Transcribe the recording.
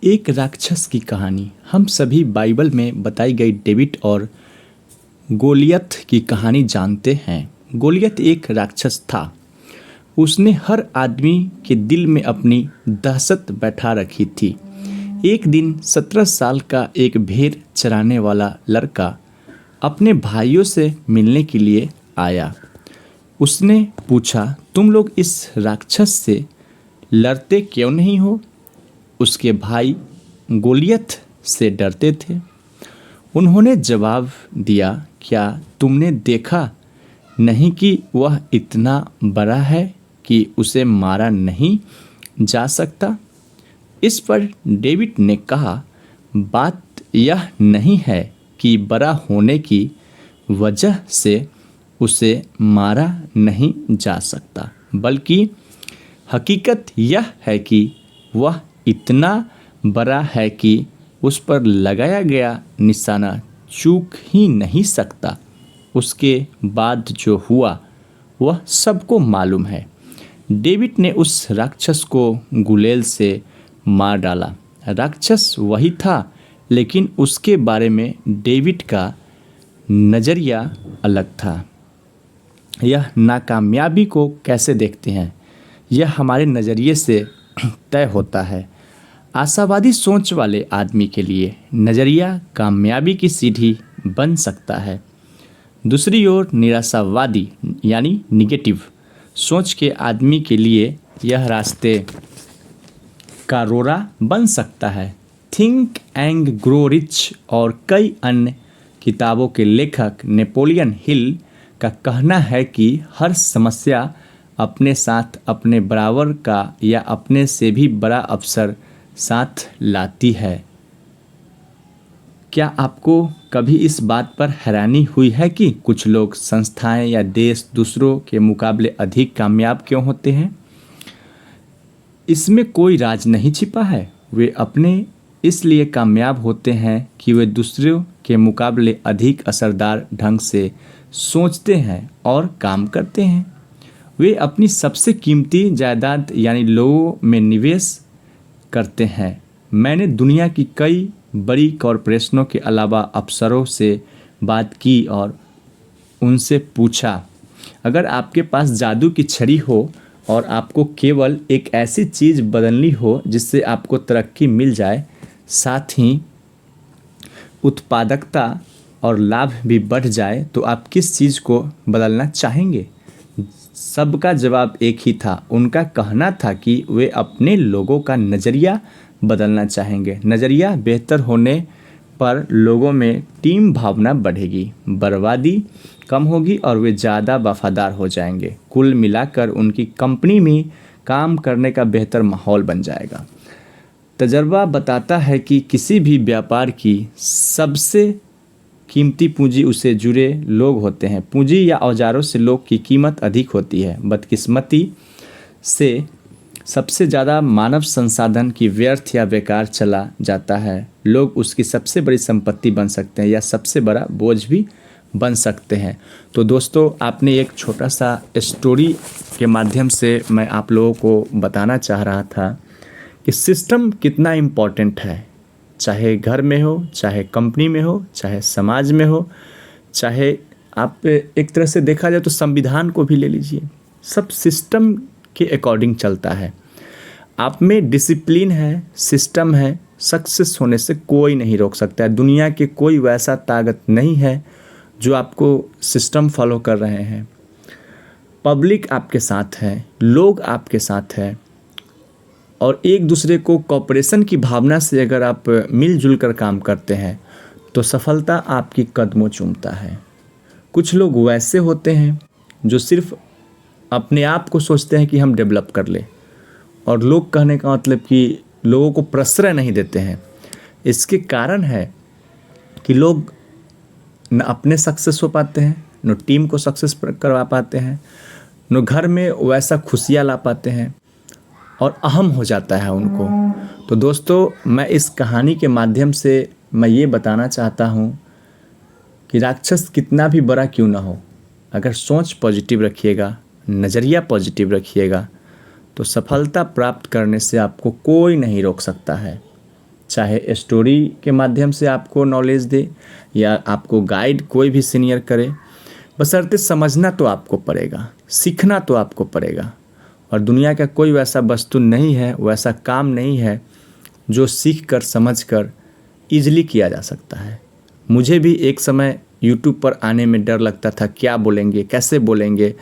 एक राक्षस की कहानी। हम सभी बाइबल में बताई गई डेविड और गोलियत की कहानी जानते हैं। गोलियत एक राक्षस था। उसने हर आदमी के दिल में अपनी दहशत बैठा रखी थी। एक दिन 17 साल का एक भेड़ चराने वाला लड़का अपने भाइयों से मिलने के लिए आया। उसने पूछा, तुम लोग इस राक्षस से लड़ते क्यों नहीं हो? उसके भाई गोलियत से डरते थे। उन्होंने जवाब दिया, क्या तुमने देखा नहीं कि वह इतना बड़ा है कि उसे मारा नहीं जा सकता? इस पर डेविड ने कहा, बात यह नहीं है कि बड़ा होने की वजह से उसे मारा नहीं जा सकता, बल्कि हकीकत यह है कि वह इतना बड़ा है कि उस पर लगाया गया निशाना चूक ही नहीं सकता। उसके बाद जो हुआ वह सबको मालूम है। डेविड ने उस राक्षस को गुलेल से मार डाला। राक्षस वही था, लेकिन उसके बारे में डेविड का नज़रिया अलग था। यह नाकामयाबी को कैसे देखते हैं, यह हमारे नज़रिए से तय होता है। आशावादी सोच वाले आदमी के लिए नज़रिया कामयाबी की सीढ़ी बन सकता है। दूसरी ओर निराशावादी यानी निगेटिव सोच के आदमी के लिए यह रास्ते का रोड़ा बन सकता है। थिंक एंड ग्रो रिच और कई अन्य किताबों के लेखक नेपोलियन हिल का कहना है कि हर समस्या अपने साथ अपने बराबर का या अपने से भी बड़ा अवसर साथ लाती है। क्या आपको कभी इस बात पर हैरानी हुई है कि कुछ लोग, संस्थाएं या देश दूसरों के मुकाबले अधिक कामयाब क्यों होते हैं? इसमें कोई राज नहीं छिपा है। वे अपने इसलिए कामयाब होते हैं कि वे दूसरों के मुकाबले अधिक असरदार ढंग से सोचते हैं और काम करते हैं। वे अपनी सबसे कीमती जायदाद यानी लोगों में निवेश करते हैं। मैंने दुनिया की कई बड़ी कॉरपोरेशनों के अलावा अफसरों से बात की और उनसे पूछा, अगर आपके पास जादू की छड़ी हो और आपको केवल एक ऐसी चीज़ बदलनी हो जिससे आपको तरक्की मिल जाए, साथ ही उत्पादकता और लाभ भी बढ़ जाए, तो आप किस चीज़ को बदलना चाहेंगे? सबका जवाब एक ही था। उनका कहना था कि वे अपने लोगों का नज़रिया बदलना चाहेंगे। नज़रिया बेहतर होने पर लोगों में टीम भावना बढ़ेगी, बर्बादी कम होगी और वे ज़्यादा वफादार हो जाएंगे। कुल मिलाकर उनकी कंपनी में काम करने का बेहतर माहौल बन जाएगा। तजर्बा बताता है कि किसी भी व्यापार की सबसे कीमती पूंजी उससे जुड़े लोग होते हैं। पूंजी या औजारों से लोग की कीमत अधिक होती है। बदकिस्मती से सबसे ज़्यादा मानव संसाधन की व्यर्थ या बेकार चला जाता है। लोग उसकी सबसे बड़ी संपत्ति बन सकते हैं या सबसे बड़ा बोझ भी बन सकते हैं। तो दोस्तों, आपने एक छोटा सा स्टोरी के माध्यम से मैं आप लोगों को बताना चाह रहा था कि सिस्टम कितना इम्पोर्टेंट है। चाहे घर में हो, चाहे कंपनी में हो, चाहे समाज में हो, चाहे आप एक तरह से देखा जाए तो संविधान को भी ले लीजिए, सब सिस्टम के अकॉर्डिंग चलता है। आप में डिसिप्लिन है, सिस्टम है, सक्सेस होने से कोई नहीं रोक सकता है। दुनिया के कोई वैसा ताकत नहीं है जो आपको सिस्टम फॉलो कर रहे हैं। पब्लिक आपके साथ है, लोग आपके साथ है और एक दूसरे को कॉपरेशन की भावना से अगर आप मिलजुल कर काम करते हैं तो सफलता आपकी कदमों चूमता है। कुछ लोग वैसे होते हैं जो सिर्फ अपने आप को सोचते हैं कि हम डेवलप कर ले, और लोग कहने का मतलब कि लोगों को प्रश्रय नहीं देते हैं। इसके कारण है कि लोग न अपने सक्सेस हो पाते हैं, न टीम को सक्सेस करवा पाते हैं, न घर में वैसा खुशियाँ ला पाते हैं और अहम हो जाता है उनको। तो दोस्तों, मैं इस कहानी के माध्यम से मैं ये बताना चाहता हूँ कि राक्षस कितना भी बड़ा क्यों ना हो, अगर सोच पॉजिटिव रखिएगा, नज़रिया पॉजिटिव रखिएगा, तो सफलता प्राप्त करने से आपको कोई नहीं रोक सकता है। चाहे स्टोरी के माध्यम से आपको नॉलेज दे या आपको गाइड कोई भी सीनियर करे, बशर्ते समझना तो आपको पड़ेगा, सीखना तो आपको पड़ेगा। और दुनिया का कोई वैसा वस्तु नहीं है, वैसा काम नहीं है जो सीख कर समझ कर ईजिली किया जा सकता है। मुझे भी एक समय यूट्यूब पर आने में डर लगता था, क्या बोलेंगे, कैसे बोलेंगे,